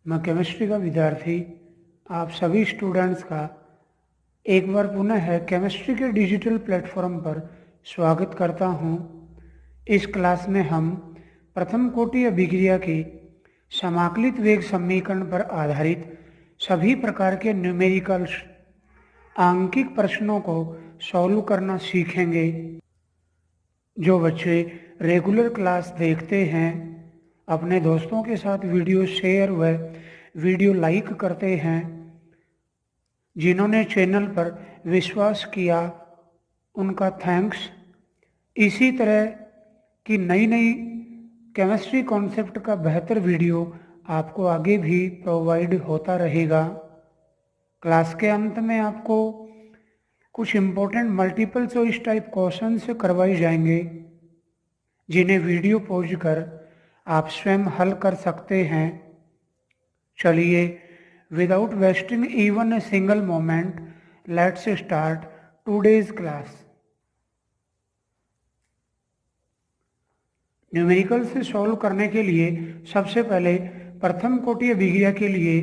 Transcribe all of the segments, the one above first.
मैं केमिस्ट्री का विद्यार्थी आप सभी स्टूडेंट्स का एक बार पुनः है केमिस्ट्री के डिजिटल प्लेटफॉर्म पर स्वागत करता हूं। इस क्लास में हम प्रथम कोटि अभिक्रिया की समाकलित वेग समीकरण पर आधारित सभी प्रकार के न्यूमेरिकल्स आंकिक प्रश्नों को सॉल्व करना सीखेंगे। जो बच्चे रेगुलर क्लास देखते हैं, अपने दोस्तों के साथ वीडियो शेयर व वीडियो लाइक करते हैं, जिन्होंने चैनल पर विश्वास किया उनका थैंक्स। इसी तरह की नई नई केमिस्ट्री कॉन्सेप्ट का बेहतर वीडियो आपको आगे भी प्रोवाइड होता रहेगा। क्लास के अंत में आपको कुछ important multiple choice type questions करवाए जाएंगे, जिन्हें वीडियो पॉज कर आप स्वयं हल कर सकते हैं। चलिए, without wasting even a single moment, let's start today's class. Numerical से सॉल्व करने के लिए सबसे पहले प्रथम कोटि अभिक्रिया के लिए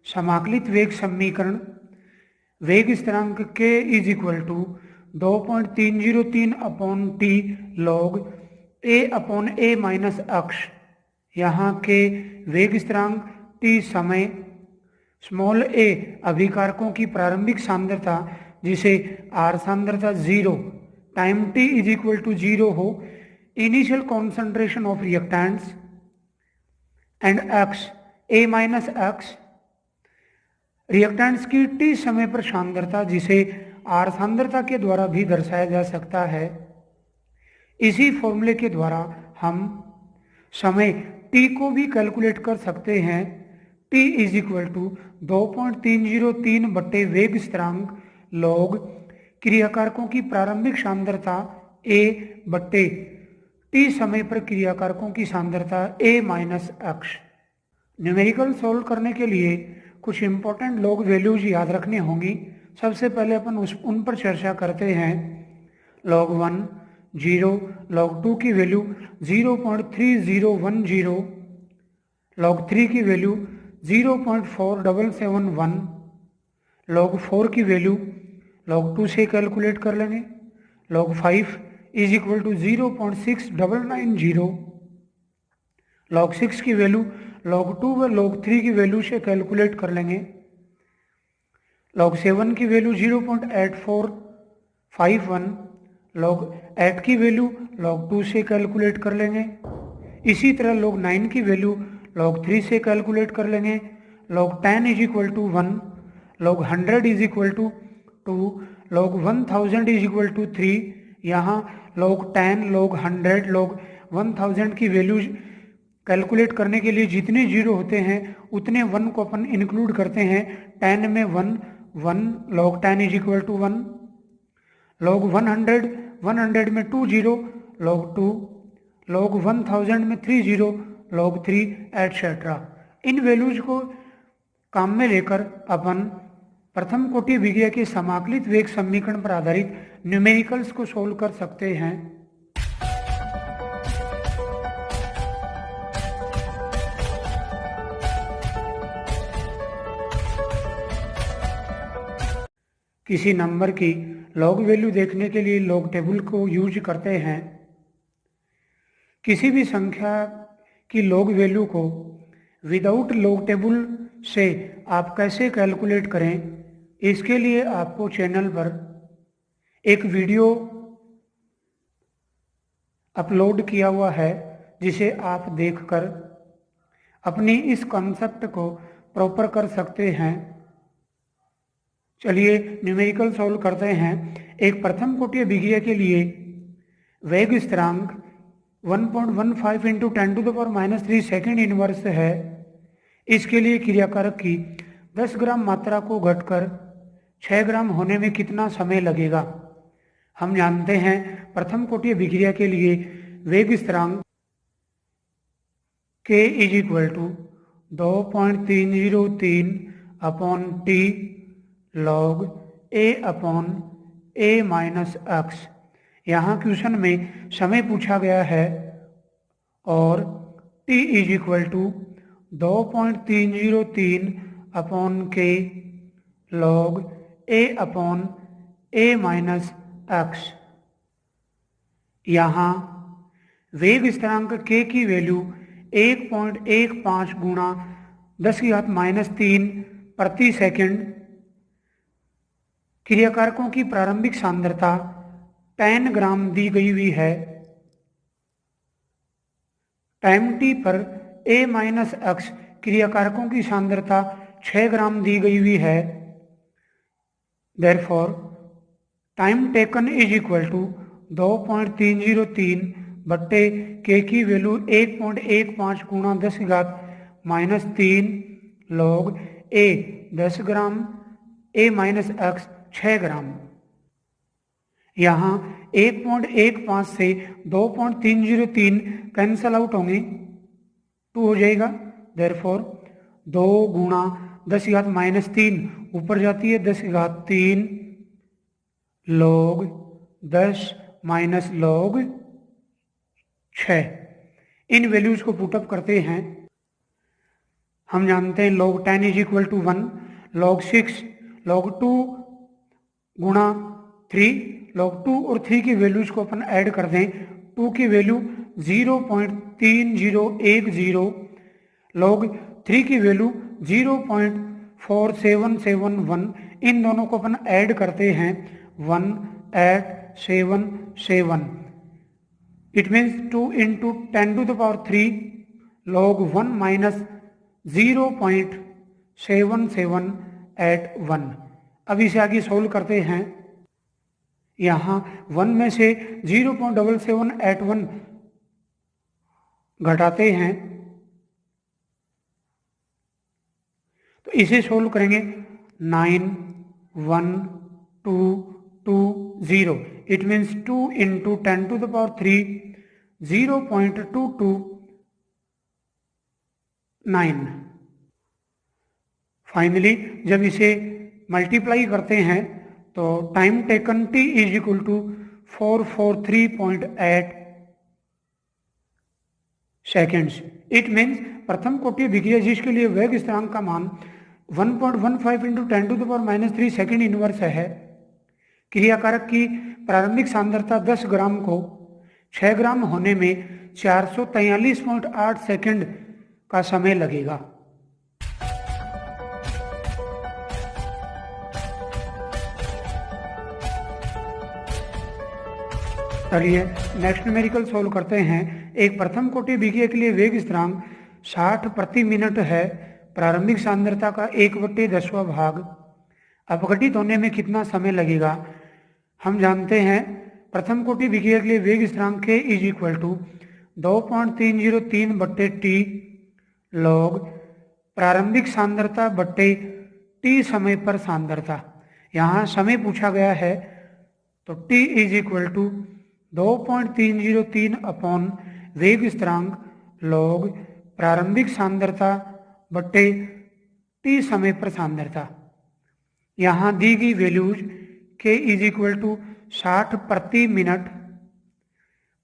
समाकलित वेग समीकरण वेग स्थिरांक k is equal to 2.303 upon t log a upon a minus x. यहाँ के वेग स्थिरांक t समय, स्मॉल a अभिकारकों की प्रारंभिक सांद्रता जिसे r सांद्रता 0 time t is equal to 0 हो, initial concentration of reactants, and x a minus x reactants की t समय पर सांद्रता जिसे r सांद्रता के द्वारा भी दर्शाया जा सकता है। इसी फॉर्मूले के द्वारा हम समय t को भी कैलकुलेट कर सकते हैं। t इज इक्वल टू 2.303 बट्टे वेग स्थिरांक लॉग क्रियाकारकों की प्रारंभिक सांद्रता a बट्टे t समय पर क्रियाकारकों की सांद्रता a माइनस अक्ष। न्यूमेरिकल सॉल्व करने के लिए कुछ इंपॉर्टेंट लॉग वैल्यूज याद रखनी होंगी। सबसे पहले अपन उन पर चर्चा करते हैं। log 1 0, log 2 की वैल्यू 0.3010, log 3 की वैल्यू 0.4771, log 4 की वैल्यू log 2 से कैलकुलेट कर लेंगे। log 5 is equal to 0.6990, log 6 की वैल्यू log 2 व log 3 की वैल्यू से कैलकुलेट कर लेंगे। log 7 की वैल्यू 0.8451, log 8 की वैल्यू log 2 से कैलकुलेट कर लेंगे। इसी तरह log 9 की वैल्यू log 3 से कैलकुलेट कर लेंगे। log 10 is equal to 1, log 100 is equal to 2, log 1000 is equal to 3। यहाँ log 10, log 100, log 1000 की वैल्यू कैलकुलेट करने के लिए जितने जीरो होते हैं उतने 1 को अपन इंक्लूड करते हैं। 10 में 1 1, log 10 is equal to 1, log 100 में 2 जीरो log 2, log 1000 में 3 जीरो log 3 एटसेट्रा। इन वैल्यूज को काम में लेकर अपन प्रथम कोटि अभिक्रिया के समाकलित वेग समीकरण पर आधारित न्यूमेरिकल्स को सोल्व कर सकते हैं। किसी नंबर की लॉग वैल्यू देखने के लिए लॉग टेबल को यूज करते हैं। किसी भी संख्या की लॉग वैल्यू को विदाउट लॉग टेबल से आप कैसे कैलकुलेट करें, इसके लिए आपको चैनल पर एक वीडियो अपलोड किया हुआ है, जिसे आप देखकर अपनी इस कॉन्सेप्ट को प्रॉपर कर सकते हैं। चलिए न्यूमेरिकल सॉल्व करते हैं। एक प्रथम कोटि अभिक्रिया के लिए वेग स्थिरांक 1.15 इंटू 10⁻³ सेकेंड इनवर्स है। इसके लिए क्रियाकारक की 10 ग्राम मात्रा को घटकर 6 ग्राम होने में कितना समय लगेगा। हम जानते हैं प्रथम कोटि अभिक्रिया के लिए वेग स्थिरांक k is equal to 2.303 upon t log a upon a minus x. यहाँ क्वेश्चन में समय पूछा गया है और t is equal to 2.303 upon K log a upon a minus X. यहाँ वेग स्थिरांक k की वैल्यू 1.15 गुणा 10⁻³ प्रति सेकंड, क्रियाकारकों की प्रारंभिक सांद्रता 10 ग्राम दी गई हुई है। टाइम t पर a माइनस एक्स क्रियाकारकों की सांद्रता 6 ग्राम दी गई हुई है। Therefore time taken is equal to 2.303 बट्टे के की वैल्यू 1.15 गुणा 10⁻³ log a 10 gram, a minus x 6 gram. यहाँ 1.15 से 2.303 कैंसल आउट होंगे, 2 हो जाएगा। देयरफॉर 2 गुणा 10⁻³ ऊपर जाती है 10⁻³ लॉग 10 माइनस लॉग 6। इन वैल्यूज को पुटअप करते हैं। हम जानते हैं log 10 is equal to 1, log 6, log 2 गुणा 3, log 2 और 3 की वैल्यूज को अपन ऐड कर दें। 2 की वैल्यू 0.3010, log 3 की वैल्यू 0.4771। इन दोनों को अपन ऐड करते हैं 1877। It means 2 into 10⁻³ log 1 minus 0.7781। अब इसे आगे सोल्व करते हैं। यहाँ 1 में से 0.7781 घटाते हैं तो इसे सोल्व करेंगे 91220। It means 2 into 10⁻³ 0.229। फाइनली जब इसे मल्टीप्लाई करते हैं तो time taken t is equal to 443.8 seconds. It means प्रथम कोटि विक्रिया जिसके लिए वेग स्थिरांक का मान 1.15 इंटू 10⁻³ सेकेंड इनवर्स है, क्रियाकारक की प्रारंभिक सांद्रता 10 ग्राम को 6 ग्राम होने में 443.8 सेकेंड का समय लगेगा। चलिए नेक्स्ट न्यूमेरिकल सोल्व करते हैं। एक प्रथम कोटि विक्रिया के लिए वेग स्थिरांक 60 प्रति मिनट है। प्रारंभिक सांद्रता का 1/10वां भाग अपघटित होने में कितना समय लगेगा? हम जानते हैं प्रथम कोटि विक्रिया के लिए वेग स्थिरांक k इज इक्वल टू 2.303 बट्टे t लॉग प्रारंभिक सांद्रता बट्टे t समय पर सांद्रता। यहाँ समय पूछा गया है तो t is equal to 2.303 upon वेग स्थिरांक लॉग प्रारंभिक सांद्रता बट्टे t समय पर सांद्रता। यहाँ दी गई values k is equal to 60 प्रति मिनट,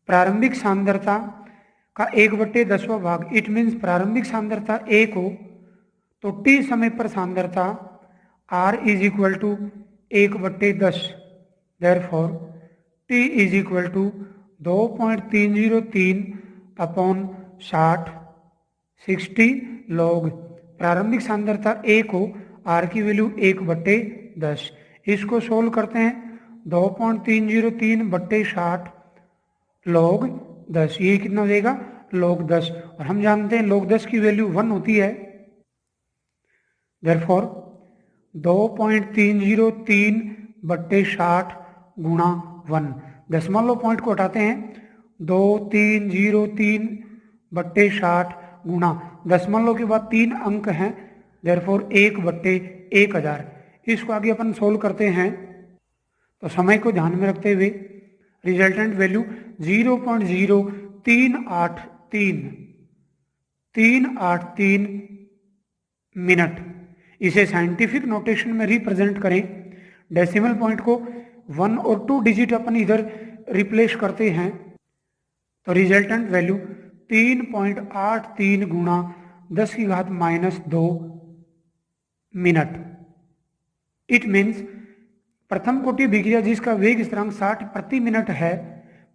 प्रारंभिक सांद्रता का 1/10वां भाग। इट मीन्स प्रारंभिक सांद्रता 1 हो तो t समय पर सांद्रता r is equal to 1/10। Therefore t is equal to 2.303 upon 60 log प्रारंभिक सांद्रता 1 हो, r की वैल्यू 1/10। इसको सोल्व करते हैं 2.303 बट्टे 60 लॉग 10, ये कितना हो जाएगा log 10। और हम जानते हैं log 10 की वैल्यू 1 होती है। देयरफॉर 2.303 बट्टे 60 गुणा 1, दशमलव पॉइंट को हटाते हैं 2303 बट्टे 60 गुणा दशमलव के बाद 3 अंक हैं, देयरफॉर 1/1000। इसको आगे अपन सोल्व करते हैं तो समय को ध्यान में रखते हुए रिजल्टेंट वैल्यू 0.0383 मिनट। इसे साइंटिफिक नोटेशन में रिप्रेजेंट करें। डेसिमल पॉइंट को 1 और 2 डिजिट अपन इधर रिप्लेस करते हैं तो रिजल्टेंट वैल्यू 3.83 गुणा 10⁻² मिनट। इट मीन्स प्रथम कोटि विक्रिया जिसका वेग स्थिरांक 60 प्रति मिनट है,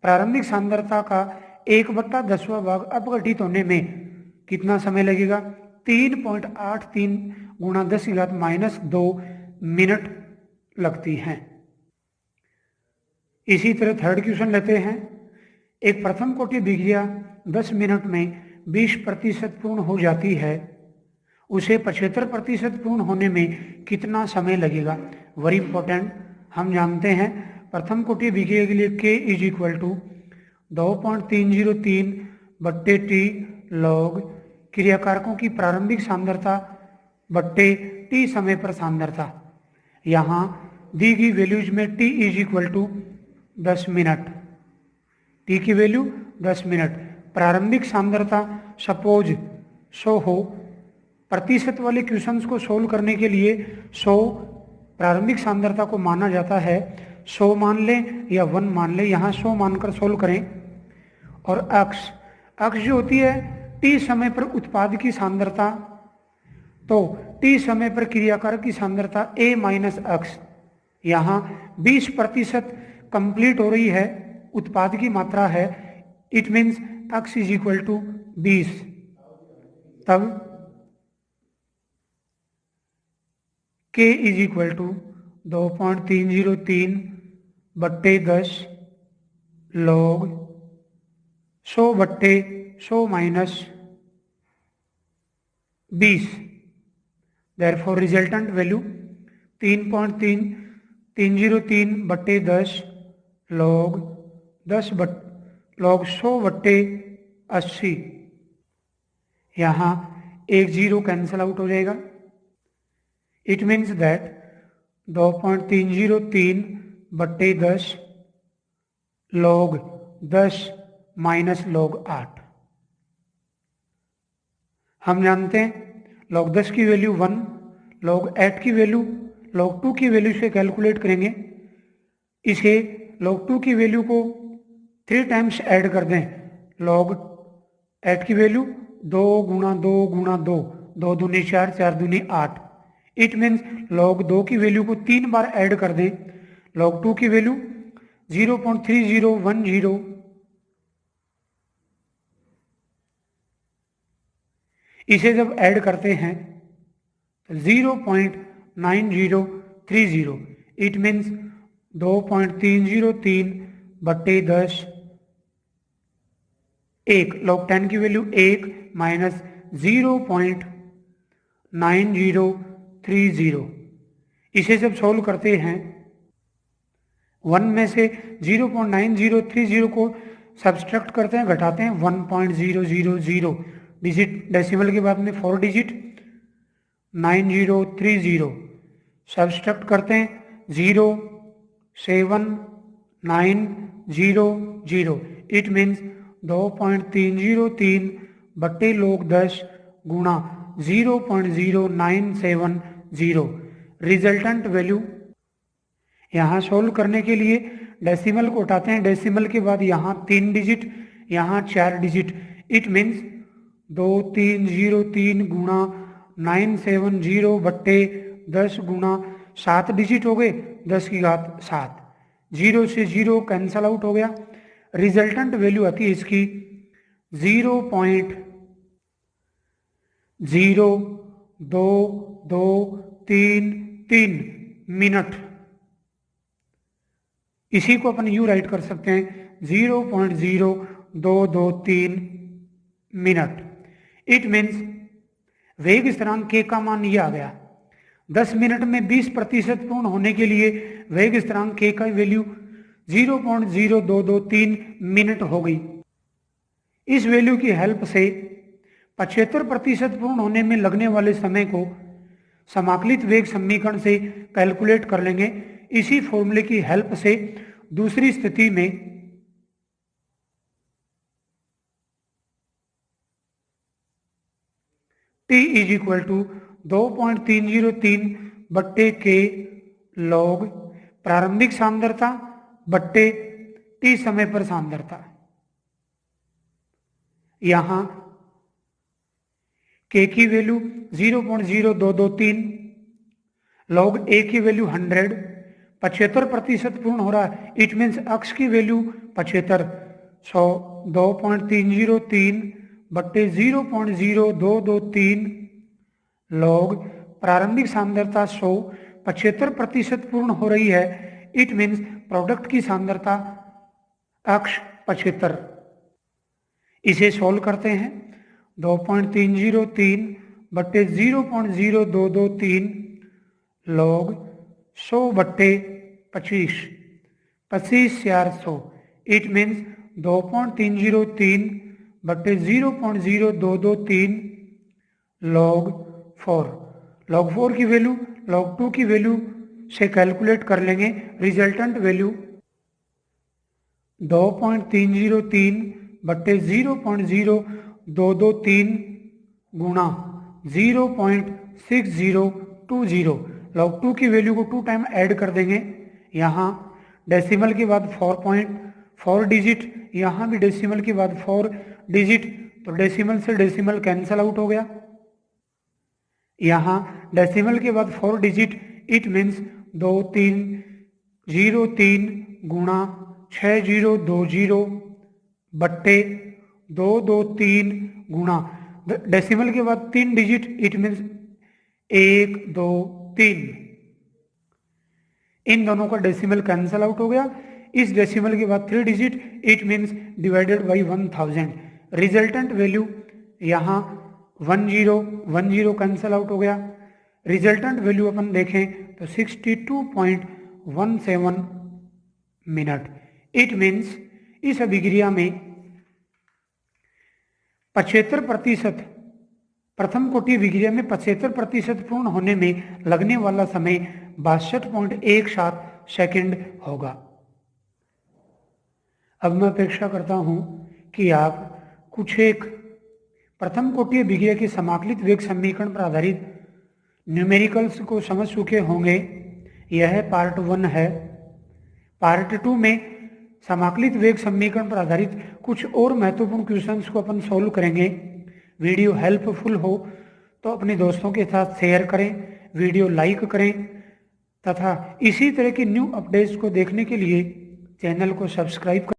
प्रारंभिक सांद्रता का 1/10वां भाग अपघटित होने में कितना समय लगेगा? 3.83 गुणा 10⁻² मिनट लगती हैं। इसी तरह थर्ड क्वेश्चन लेते हैं। एक प्रथम कोटि विक्रिया 10 मिनट में 20% पूर्ण हो जाती है, उसे 75% पूर्ण होने में कितना समय लगेगा? Very important. हम जानते हैं प्रथम कोटि विक्रिया के लिए K इज इक्वल टू 2.303 बट्टे T लॉग क्रियाकारकों की प्रारंभिक सांद्रता बट्टे T समय पर सांद्रता। यहाँ दी गई वैल्यूज में T is equal to 10 minute, T की वैल्यू 10 मिनट। प्रारंभिक सांद्रता सपोज 100 हो। प्रतिशत वाले क्वेश्चंस को सोल्व करने के लिए 100 प्रारंभिक सांद्रता को माना जाता है। 100 मान लें या 1 मान लें, यहाँ 100 मानकर सोल्व करें। और अक्ष जो होती है T समय पर उत्पाद की सांद्रता, तो T समय पर क्रियाकारक की सांद्रता A माइनस अक्ष। यहाँ 20% कंप्लीट हो रही है, उत्पाद की मात्रा है। इट मीन्स अक्ष इज इक्वल टू 20। तब K इज इक्वल टू 2.303 बट्टे 10 लॉग 100 बट्टे 100 माइनस 20। देयरफॉर रिजल्टेंट वैल्यू 3.303 बट्टे 10 लॉग 100 बट्टे 80। यहाँ एक 0 कैंसिल आउट हो जाएगा। इट मीन्स दैट 2.303 बट्टे 10 लॉग 10 माइनस लॉग 8। हम जानते हैं लॉग 10 की वैल्यू 1, लॉग 8 की वैल्यू लॉग 2 की वैल्यू से कैलकुलेट करेंगे। इसे लॉग 2 की वैल्यू को 3 टाइम्स ऐड कर दें। लॉग 8 की वैल्यू 2 गुणा 2 गुणा 2, 2 दूनी 4, 4 दूनी 8। इट मीन्स लॉग 2 की वैल्यू को 3 बार ऐड कर दें। लॉग 2 की वैल्यू 0.3010, इसे जब ऐड करते हैं तो 0.9030। इट मीन्स 2.303 बट्टे 10 1, लॉग 10 की वैल्यू 1 माइनस 0.9030। इसे जब सॉल्व करते हैं 1 में से 0.9030 को सब्सट्रैक्ट करते हैं, घटाते हैं 1.000 डिजिट, डेसिमल के बाद में 4 डिजिट 9030 सब्सट्रैक्ट करते हैं 0.7900। इट मीन्स 2.303 बट्टे लॉग 10 गुणा 0.0970 रिजल्टेंट वैल्यू। यहाँ सोल्व करने के लिए डेसिमल को उठाते हैं, डेसिमल के बाद यहाँ 3 डिजिट, यहाँ 4 डिजिट। इट मीन्स 2303 गुणा 970 बट्टे 10 गुणा 7 डिजिट हो गए, 10⁻7। 0 से 0 कैंसल आउट हो गया। रिजल्टेंट वैल्यू आती है इसकी 0.0223 मिनट। इसी को अपन यूं राइट कर सकते हैं 0.0223 मिनट। इट मीन्स वेग स्थिरांक K का मान ये आ गया। 10 मिनट में 20% पूर्ण होने के लिए वेग स्थिरांक K का वैल्यू 0.0223 मिनट हो गई। इस वैल्यू की हेल्प से 75% पूर्ण होने में लगने वाले समय को समाकलित वेग समीकरण से कैलकुलेट कर लेंगे। इसी फॉर्मूले की हेल्प से दूसरी स्थिति में T इज इक्वल टू 2.303 बट्टे K लॉग प्रारंभिक सांद्रता बट्टे T समय पर सांद्रता। यहां के की वैल्यू 0.0223, लॉग ए की वैल्यू 100, 75% पूर्ण हो रहा है, इट मीन्स अक्ष की वैल्यू 75, 2.303 बट्टे 0.0223 लॉग प्रारंभिक सांद्रता 100, 75% पूर्ण हो रही है, इट मीन्स प्रोडक्ट की सांद्रता अक्ष 75। इसे सोल्व करते हैं। 2.303 बट्टे 0.0223 लॉग 100 बट्टे 25, 25,400, इट मीन्स 2.303 बट्टे 0.0223 लॉग 4। लॉग 4 की वैल्यू लॉग 2 की वैल्यू से कैलकुलेट कर लेंगे। रिजल्टेंट वैल्यू 2.303 बट्टे 0.0223 गुणा 0.6020। लॉग 2 की वैल्यू को 2 टाइम ऐड कर देंगे। यहाँ डेसिमल के बाद 4 डिजिट, यहाँ भी डेसिमल के बाद 4 डिजिट, तो डेसिमल से डेसिमल कैंसल आउट हो गया। यहाँ डेसिमल के बाद 4 डिजिट, इट मीन्स 2303 गुणा 6020 बट्टे 223 गुणा डेसिमल के बाद 3 डिजिट, इट मीन्स 1 2 3। इन दोनों का डेसिमल कैंसल आउट हो गया। इस डेसिमल के बाद 3 digit, it means divided by 1000। Resultant value यहाँ 10 कैंसल आउट हो गया। रिजल्टेंट वैल्यू अपन देखें तो 62.17 मिनट। इट मीन्स इस अभिक्रिया में 75%, प्रथम कोटि अभिक्रिया में 75% पूर्ण होने में लगने वाला समय 62.17 सेकंड होगा। अब मैं अपेक्षा करता हूं कि आप कुछ एक प्रथम कोटि अभिक्रिया के समाकलित वेग समीकरण पर आधारित न्यूमेरिकल्स को समझ चुके होंगे। यह पार्ट 1 है। पार्ट 2 में समाकलित वेग समीकरण पर आधारित कुछ और महत्वपूर्ण क्वेश्चंस को अपन सॉल्व करेंगे। वीडियो हेल्पफुल हो तो अपने दोस्तों के साथ शेयर करें, वीडियो लाइक करें तथा इसी तरह की न्यू अपडेट्स को देखने के लिए चैनल को सब्सक्राइब करें।